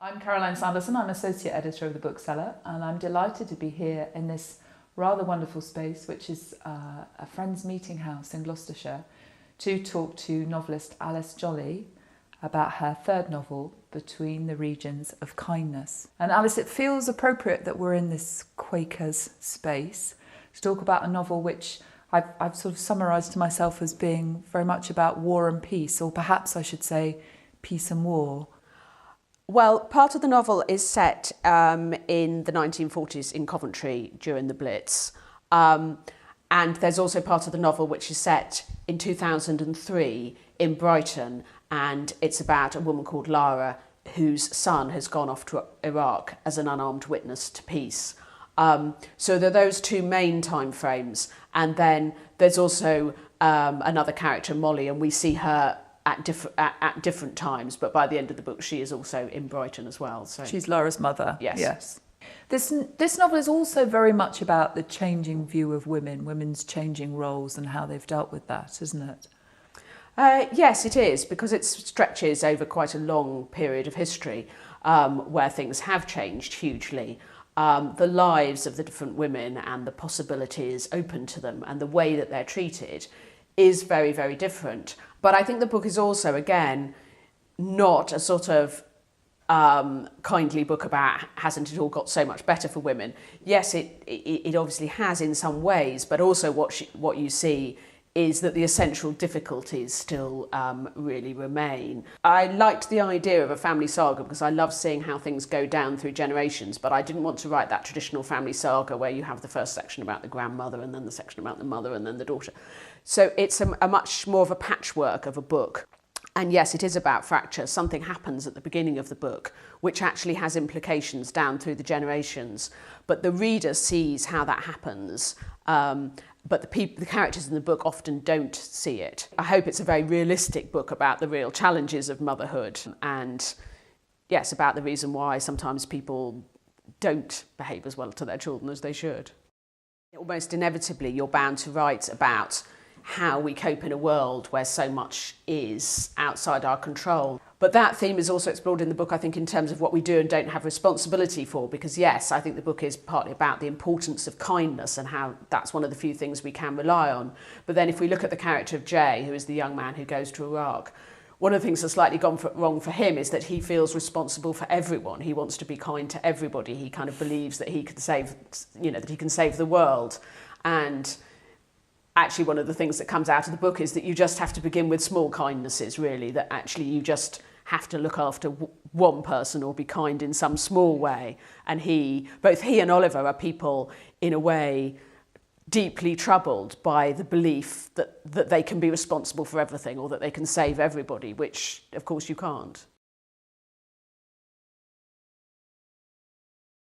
I'm Caroline Sanderson, I'm Associate Editor of The Bookseller, and I'm delighted to be here in this rather wonderful space, which is a friend's meeting house in Gloucestershire, to talk to novelist Alice Jolly about her third novel, Between the Regions of Kindness. And Alice, it feels appropriate that we're in this Quakers space to talk about a novel which I've sort of summarised to myself as being very much about war and peace, or perhaps I should say peace and war. Well, part of the novel is set in the 1940s in Coventry during the Blitz. And there's also part of the novel which is set in 2003 in Brighton, and it's about a woman called Lara whose son has gone off to Iraq as an unarmed witness to peace. So there are those two main time frames, and then there's also another character, Mollie, and we see her at different times, but by the end of the book she is also in Brighton as well. So she's Lara's mother. Yes. This novel is also very much about the changing view of women, women's changing roles and how they've dealt with that, isn't it? Yes, it is, because it stretches over quite a long period of history where things have changed hugely. The lives of the different women and the possibilities open to them and the way that they're treated is very, very different. But I think the book is also, again, not a sort of kindly book about hasn't it all got so much better for women. Yes, it obviously has in some ways, but also what you see is that the essential difficulties still really remain. I liked the idea of a family saga because I love seeing how things go down through generations, but I didn't want to write that traditional family saga where you have the first section about the grandmother and then the section about the mother and then the daughter. So it's a much more of a patchwork of a book. And yes, it is about fracture. Something happens at the beginning of the book which actually has implications down through the generations, but the reader sees how that happens. But the characters in the book often don't see it. I hope it's a very realistic book about the real challenges of motherhood and, yes, about the reason why sometimes people don't behave as well to their children as they should. Almost inevitably, you're bound to write about how we cope in a world where so much is outside our control. But that theme is also explored in the book, I think, in terms of what we do and don't have responsibility for, because yes, I think the book is partly about the importance of kindness and how that's one of the few things we can rely on. But then if we look at the character of Jay, who is the young man who goes to Iraq, one of the things that's slightly gone wrong for him is that he feels responsible for everyone. He wants to be kind to everybody. He kind of believes that he can save, that he can save the world. And actually, one of the things that comes out of the book is that you just have to begin with small kindnesses, really, that actually you just have to look after one person or be kind in some small way. And both he and Oliver are people, in a way, deeply troubled by the belief that they can be responsible for everything or that they can save everybody, which, of course, you can't.